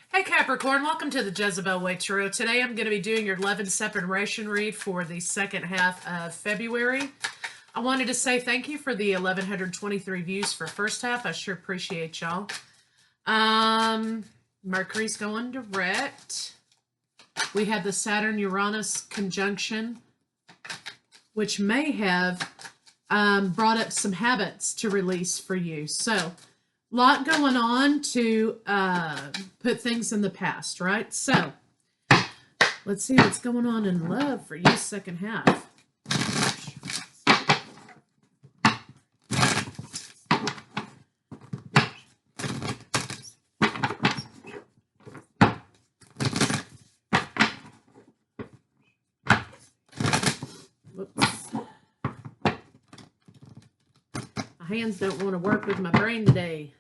Hey Capricorn, welcome to the Jezebel Way Tarot. Today I'm going to be doing your 11 separation read for the second half of February. I wanted to say thank you for the 1,123 views for first half. I sure appreciate y'all. Mercury's going direct. We have the Saturn-Uranus conjunction, which may have brought up some habits to release for you. So, lot going on to put things in the past, right? So, let's see what's going on in love for you second half. Whoops. My hands don't want to work with my brain today.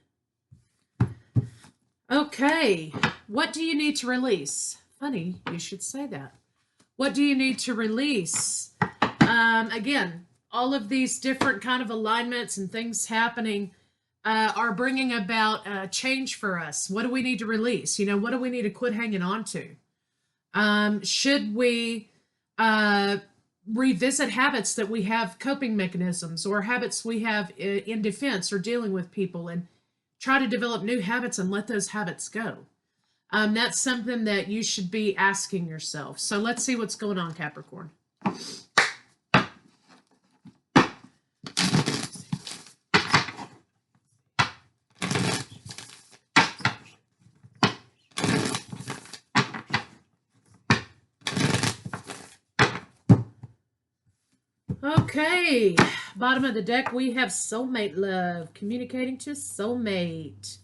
Okay, what do you need to release? Funny, you should say that. What do you need to release? Again, all of these different kind of alignments and things happening are bringing about change for us. What do we need to release? You know, what do we need to quit hanging on to? Should we revisit habits that we have, coping mechanisms, or habits we have in defense or dealing with people, and try to develop new habits and let those habits go? That's something that you should be asking yourself. So let's see what's going on, Capricorn. Okay, bottom of the deck, we have soulmate love, communicating to soulmate.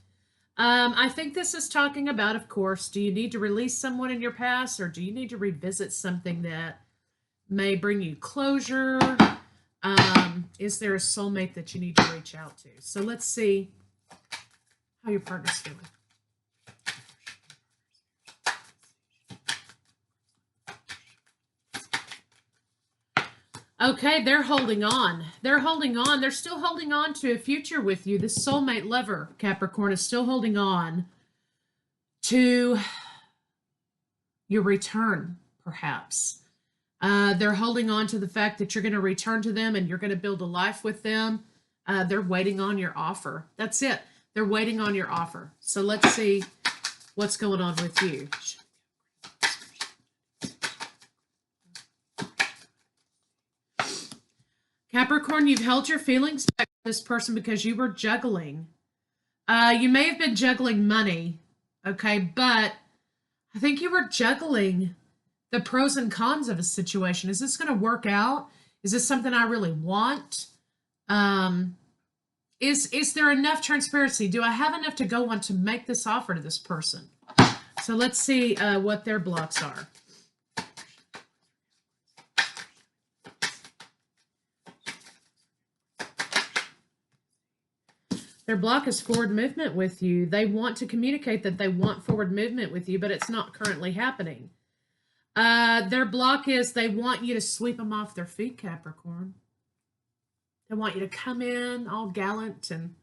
I think this is talking about, of course, do you need to release someone in your past, or do you need to revisit something that may bring you closure? Is there a soulmate that you need to reach out to? So let's see how your partner's feeling. Okay, they're holding on. They're holding on. They're still holding on to a future with you. This soulmate lover, Capricorn, is still holding on to your return, perhaps. They're holding on to the fact that you're going to return to them and you're going to build a life with them. They're waiting on your offer. That's it. They're waiting on your offer. So let's see what's going on with you. Capricorn, you've held your feelings back with this person because you were juggling. You may have been juggling money, okay, but I think you were juggling the pros and cons of a situation. Is this going to work out? Is this something I really want? Is there enough transparency? Do I have enough to go on to make this offer to this person? So let's see what their blocks are. Their block is forward movement with you. They want to communicate that they want forward movement with you, but it's not currently happening. Their block is they want you to sweep them off their feet, Capricorn. They want you to come in all gallant and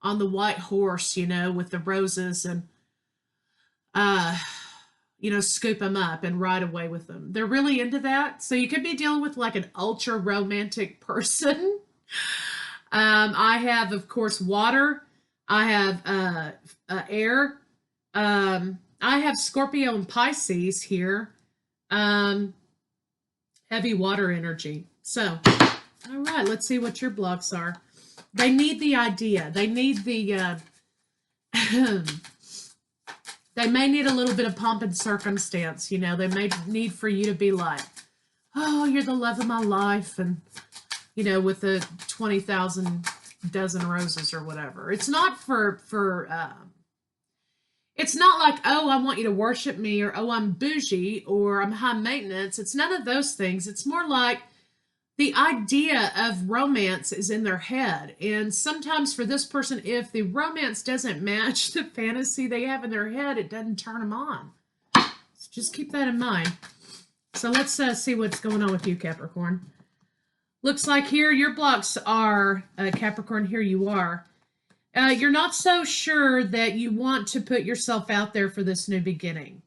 on the white horse, you know, with the roses and, you know, scoop them up and ride away with them. They're really into that. So you could be dealing with like an ultra romantic person. I have, of course, water. I have air. I have Scorpio and Pisces here. Heavy water energy. So, all right, let's see what your blocks are. They need the idea. They need the, they may need a little bit of pomp and circumstance. You know, they may need for you to be like, oh, you're the love of my life. And, you know, with the 20,000 dozen roses or whatever. It's not it's not like, oh, I want you to worship me, or, oh, I'm bougie, or I'm high maintenance. It's none of those things. It's more like the idea of romance is in their head. And sometimes for this person, if the romance doesn't match the fantasy they have in their head, it doesn't turn them on. So just keep that in mind. So let's see what's going on with you, Capricorn. Looks like here your blocks are, Capricorn, here you are. You're not so sure that you want to put yourself out there for this new beginning.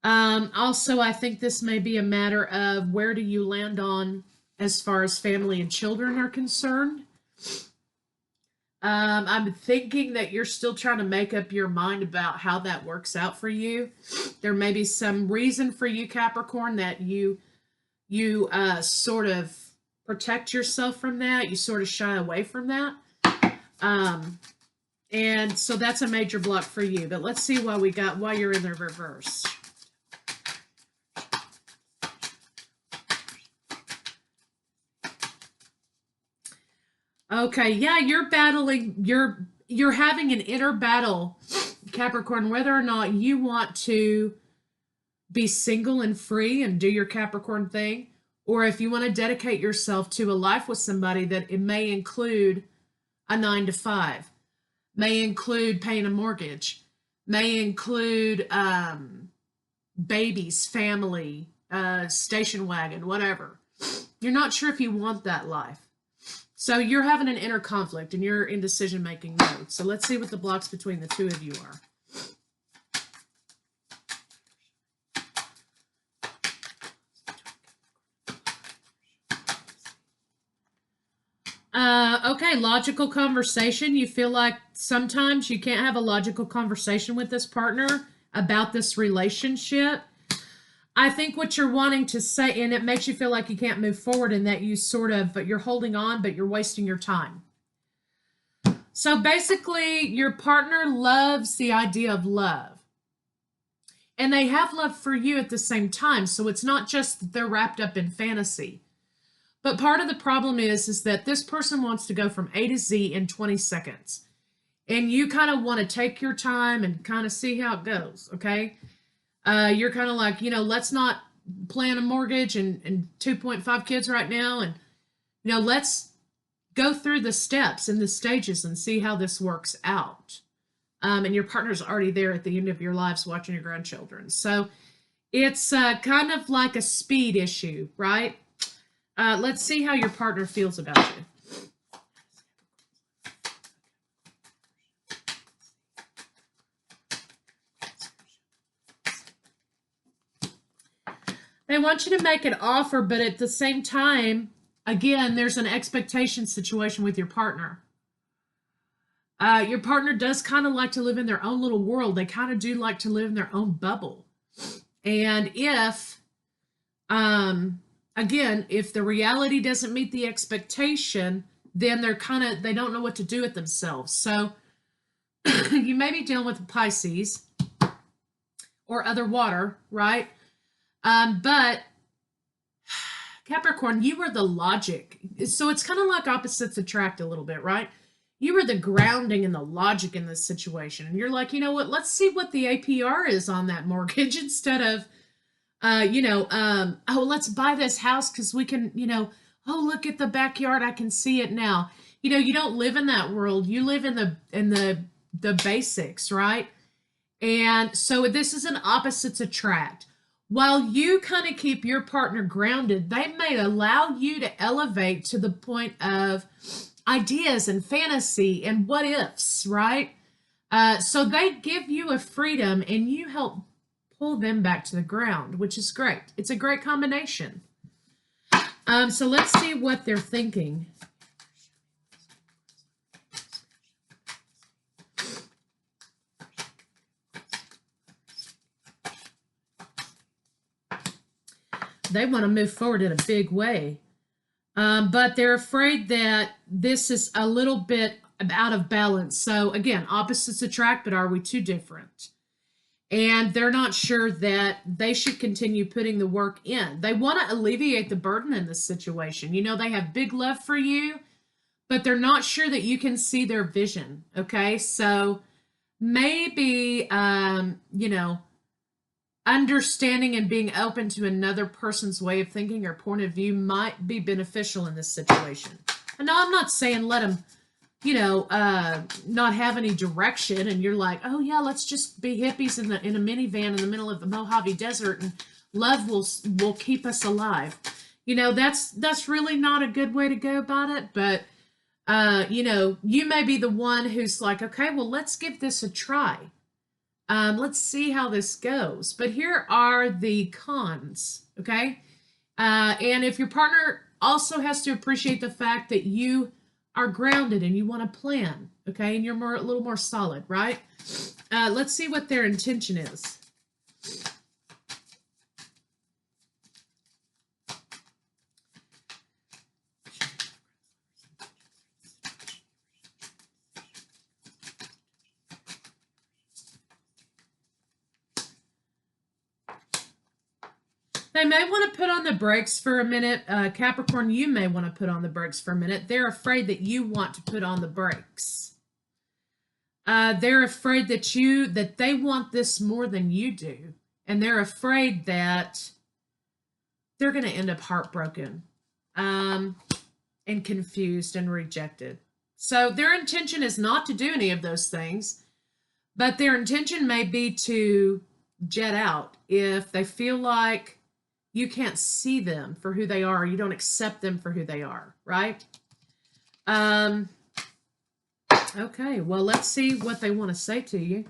Also, I think this may be a matter of where do you land on as far as family and children are concerned. I'm thinking that you're still trying to make up your mind about how that works out for you. There may be some reason for you, Capricorn, that you sort of protect yourself from that. You sort of shy away from that. And so that's a major block for you. But let's see why you're in the reverse. Okay, yeah, you're battling, you're having an inner battle, Capricorn, whether or not you want to be single and free and do your Capricorn thing, or if you want to dedicate yourself to a life with somebody that it may include a 9 to 5, may include paying a mortgage, may include babies, family, station wagon, whatever. You're not sure if you want that life. So you're having an inner conflict and you're in decision-making mode. So let's see what the blocks between the two of you are. Okay, logical conversation. You feel like sometimes you can't have a logical conversation with this partner about this relationship. I think what you're wanting to say, and it makes you feel like you can't move forward and that you're holding on, but you're wasting your time. So basically, your partner loves the idea of love. And they have love for you at the same time. So it's not just that they're wrapped up in fantasy. But part of the problem is that this person wants to go from A to Z in 20 seconds. And you kind of want to take your time and kind of see how it goes, okay? You're kind of like, let's not plan a mortgage and 2.5 kids right now. And, let's go through the steps and the stages and see how this works out. And your partner's already there at the end of your lives watching your grandchildren. So it's kind of like a speed issue, right? Let's see how your partner feels about you. They want you to make an offer, but at the same time, again, there's an expectation situation with your partner. Your partner does kind of like to live in their own little world. They kind of do like to live in their own bubble. And if, again, if the reality doesn't meet the expectation, then they don't know what to do with themselves. So you may be dealing with a Pisces or other water, right? But Capricorn, you were the logic. So it's kind of like opposites attract a little bit, right? You were the grounding and the logic in this situation. And you're like, you know what? Let's see what the APR is on that mortgage instead of, oh, let's buy this house because we can, oh, look at the backyard. I can see it now. You don't live in that world. You live in the basics, right? And so this is an opposites attract. While you kind of keep your partner grounded, they may allow you to elevate to the point of ideas and fantasy and what ifs, right? So they give you a freedom and you help pull them back to the ground, which is great. It's a great combination. So let's see what they're thinking. They want to move forward in a big way. But they're afraid that this is a little bit out of balance. So again, opposites attract, but are we too different? And they're not sure that they should continue putting the work in. They want to alleviate the burden in this situation. They have big love for you, but they're not sure that you can see their vision. Okay, so maybe, understanding and being open to another person's way of thinking or point of view might be beneficial in this situation. And now I'm not saying let them, not have any direction and you're like, oh yeah, let's just be hippies in a minivan in the middle of the Mojave Desert and love will keep us alive. That's really not a good way to go about it, but You know, you may be the one who's like, okay, well, let's give this a try. Let's see how this goes. But here are the cons, okay? And if your partner also has to appreciate the fact that you are grounded and you want to plan, okay, and you're a little more solid, right? Let's see what their intention is. They may want to put on the brakes for a minute. Capricorn, you may want to put on the brakes for a minute. They're afraid that you want to put on the brakes. They're afraid that they want this more than you do. And they're afraid that they're going to end up heartbroken and confused and rejected. So their intention is not to do any of those things, but their intention may be to jet out if they feel like you can't see them for who they are. You don't accept them for who they are, right? Okay, well, let's see what they want to say to you.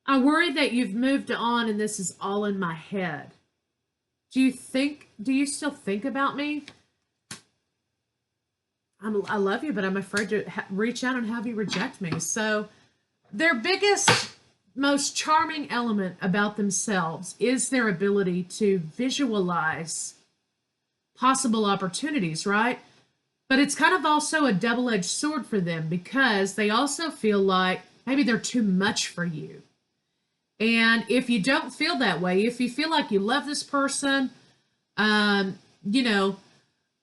I worry that you've moved on and this is all in my head. Do you still think about me? I love you, but I'm afraid to reach out and have you reject me. So their biggest, most charming element about themselves is their ability to visualize possible opportunities, right? But it's kind of also a double-edged sword for them because they also feel like maybe they're too much for you. And if you don't feel that way, if you feel like you love this person, you know,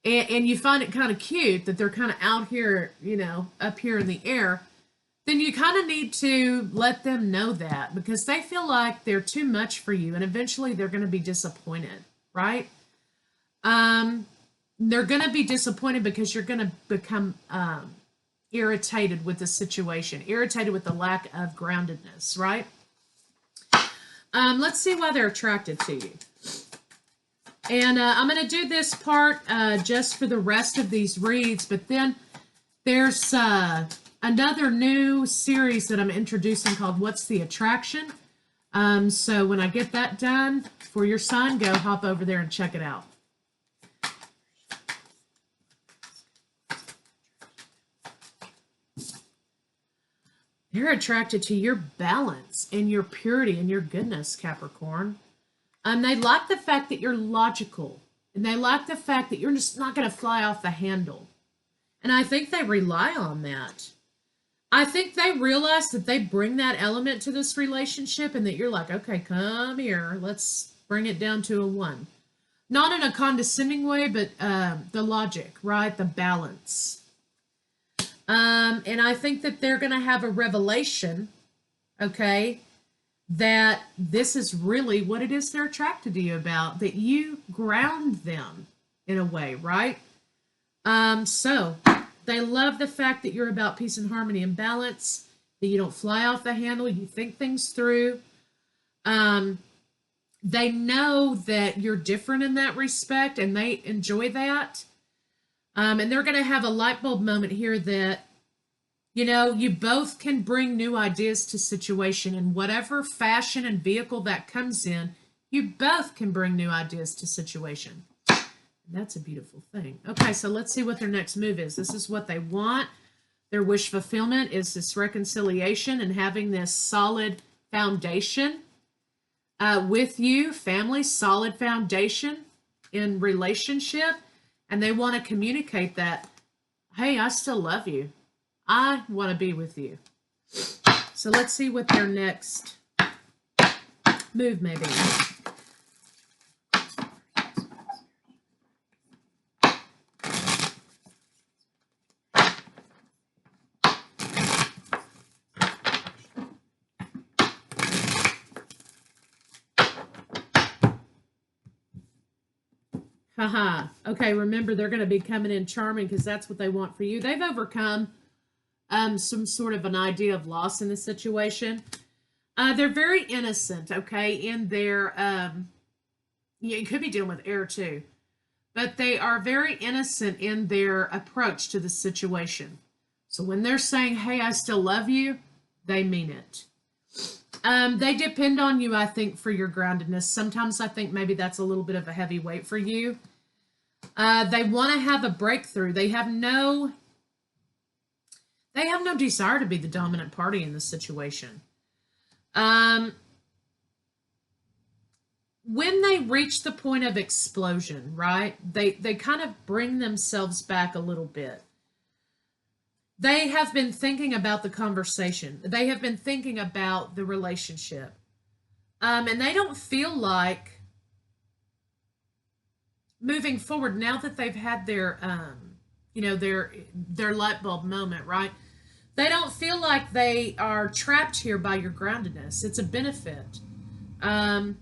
and you find it kind of cute that they're kind of out here, you know, up here in the air, then you kind of need to let them know that because they feel like they're too much for you and eventually they're going to be disappointed, right? They're going to be disappointed because you're going to become irritated with the situation, irritated with the lack of groundedness, right? Let's see why they're attracted to you. And I'm going to do this part just for the rest of these reads, but then there's another new series that I'm introducing called What's the Attraction? So when I get that done for your sign, go hop over there and check it out. They're attracted to your balance and your purity and your goodness, Capricorn. They like the fact that you're logical. And they like the fact that you're just not going to fly off the handle. And I think they rely on that. I think they realize that they bring that element to this relationship and that you're like, okay, come here. Let's bring it down to a 1. Not in a condescending way, but the logic, right? The balance. And I think that they're going to have a revelation, okay, that this is really what it is they're attracted to you about, that you ground them in a way, right? So they love the fact that you're about peace and harmony and balance, that you don't fly off the handle, you think things through. They know that you're different in that respect, and they enjoy that. And they're going to have a light bulb moment here that, you know, you both can bring new ideas to situation in whatever fashion and vehicle that comes in. You both can bring new ideas to situation. And that's a beautiful thing. Okay, so let's see what their next move is. This is what they want. Their wish fulfillment is this reconciliation and having this solid foundation with you, family, solid foundation in relationship. And they want to communicate that, hey, I still love you. I want to be with you. So let's see what their next move may be. Haha. Okay, remember they're going to be coming in charming because that's what they want for you. They've overcome some sort of an idea of loss in the situation. They're very innocent, okay, in their, yeah, you could be dealing with air too, but they are very innocent in their approach to the situation. So when they're saying, hey, I still love you, they mean it. They depend on you, I think, for your groundedness. Sometimes I think maybe that's a little bit of a heavy weight for you. They want to have a breakthrough. They have no desire to be the dominant party in this situation. When they reach the point of explosion, right, they kind of bring themselves back a little bit. They have been thinking about the conversation. They have been thinking about the relationship. And they don't feel like moving forward now that they've had their, their light bulb moment, right? They don't feel like they are trapped here by your groundedness. It's a benefit. They're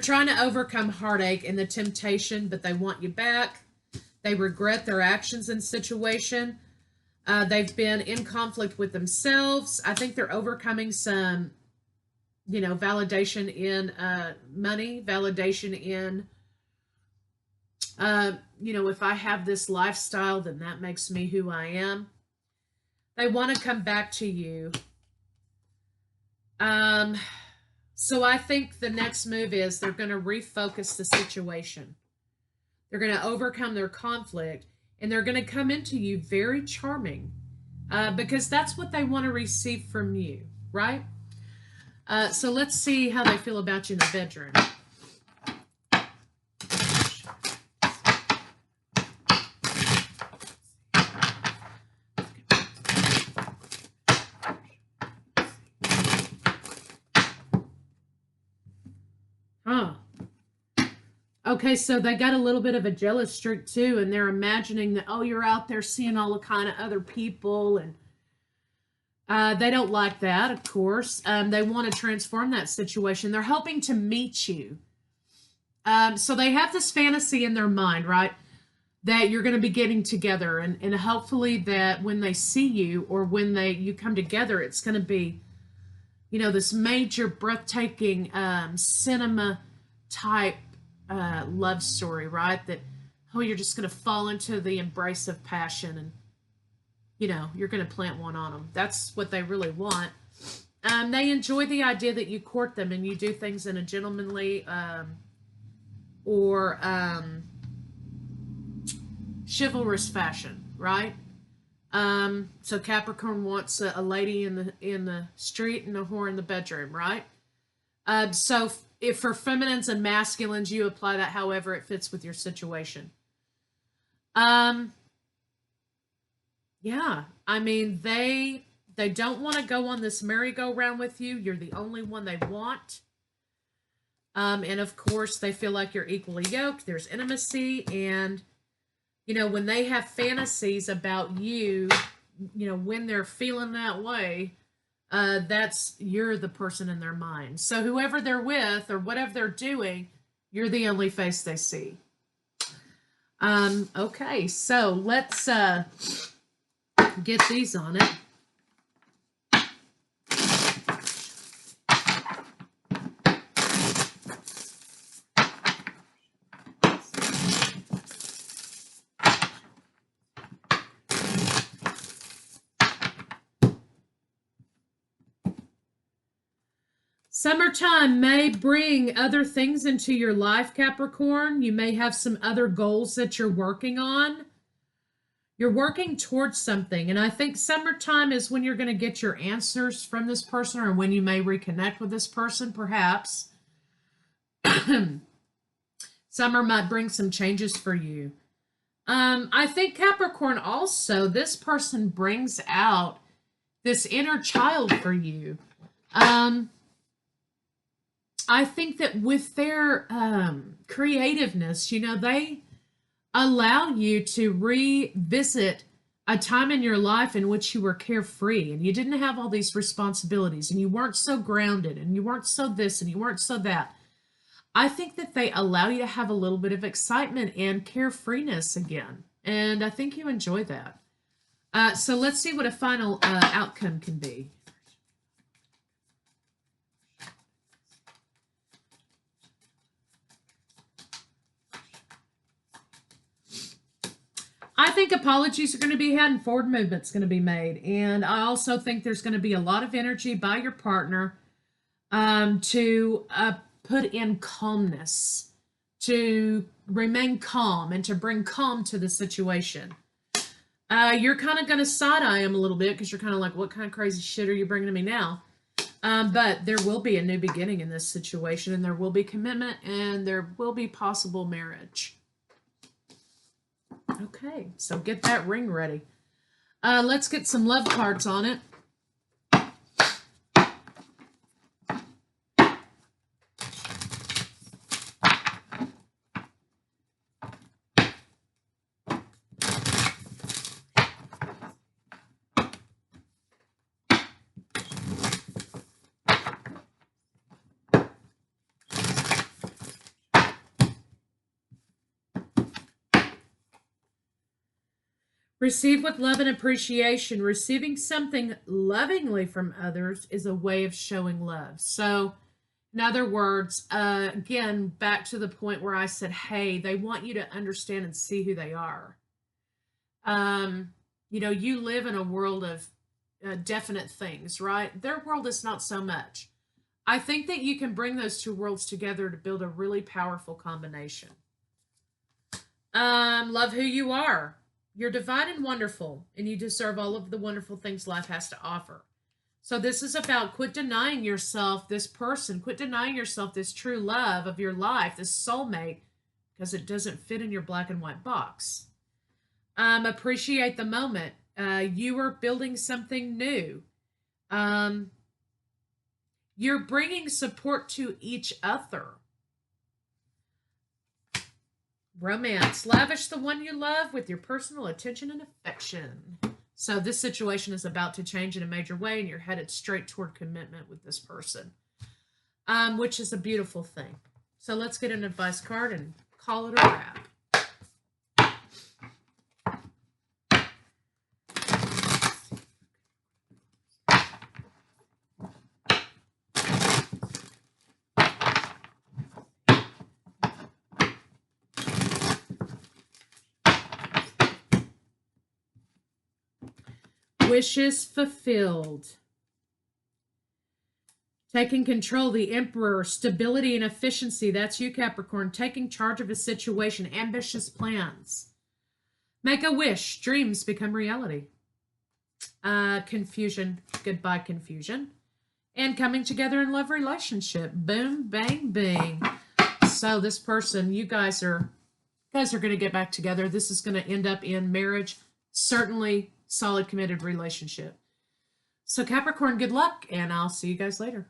trying to overcome heartache and the temptation, but they want you back. They regret their actions and situation. They've been in conflict with themselves. I think they're overcoming some, validation in money, validation in, if I have this lifestyle, then that makes me who I am. They want to come back to you. So I think the next move is they're going to refocus the situation. They're going to overcome their conflict. And they're going to come into you very charming because that's what they want to receive from you, right? So let's see how they feel about you in the bedroom. Okay, so they got a little bit of a jealous streak too, and they're imagining that, oh, you're out there seeing all the kind of other people, and they don't like that, of course. They want to transform that situation. They're hoping to meet you. So they have this fantasy in their mind, right, that you're going to be getting together, and hopefully that when they see you or when you come together, it's going to be, this major, breathtaking cinema type love story, right? That, oh, you're just going to fall into the embrace of passion and, you're going to plant one on them. That's what they really want. They enjoy the idea that you court them and you do things in a gentlemanly or chivalrous fashion, right? So Capricorn wants a lady in the street and a whore in the bedroom, right? So if for feminines and masculines, you apply that however it fits with your situation. Yeah, I mean, they don't want to go on this merry-go-round with you. You're the only one they want. And of course, they feel like you're equally yoked. There's intimacy. And, when they have fantasies about you, when they're feeling that way, you're the person in their mind. So whoever they're with or whatever they're doing, you're the only face they see. Okay, so let's get these on it. Summertime may bring other things into your life, Capricorn. You may have some other goals that you're working on. You're working towards something. And I think summertime is when you're going to get your answers from this person, or when you may reconnect with this person, perhaps. Summer might bring some changes for you. I think Capricorn also, this person brings out this inner child for you. I think that with their creativeness, they allow you to revisit a time in your life in which you were carefree and you didn't have all these responsibilities and you weren't so grounded and you weren't so this and you weren't so that. I think that they allow you to have a little bit of excitement and carefreeness again. And I think you enjoy that. So let's see what a final outcome can be. I think apologies are going to be had and forward movement's going to be made. And I also think there's going to be a lot of energy by your partner to put in calmness, to remain calm and to bring calm to the situation. You're kind of going to side-eye him a little bit because you're kind of like, what kind of crazy shit are you bringing to me now? But there will be a new beginning in this situation, and there will be commitment, and there will be possible marriage. Okay, so get that ring ready. Let's get some love cards on it. Receive with love and appreciation. Receiving something lovingly from others is a way of showing love. So, in other words, again, back to the point where I said, hey, they want you to understand and see who they are. You know, you live in a world of definite things, right? Their world is not so much. I think that you can bring those two worlds together to build a really powerful combination. Love who you are. You're divine and wonderful, and you deserve all of the wonderful things life has to offer. So this is about quit denying yourself this person, quit denying yourself this true love of your life, this soulmate, because it doesn't fit in your black and white box. Appreciate the moment. You are building something new. You're bringing support to each other. Romance. Lavish the one you love with your personal attention and affection. So this situation is about to change in a major way, and you're headed straight toward commitment with this person, which is a beautiful thing. So let's get an advice card and call it a wrap. Wishes fulfilled. Taking control, the Emperor, stability and efficiency. That's you, Capricorn. Taking charge of a situation, ambitious plans. Make a wish, dreams become reality. Confusion, goodbye confusion. And coming together in love relationship. Boom, bang, bang. So this person, you guys are going to get back together. This is going to end up in marriage. Certainly solid committed relationship. So Capricorn, good luck, and I'll see you guys later.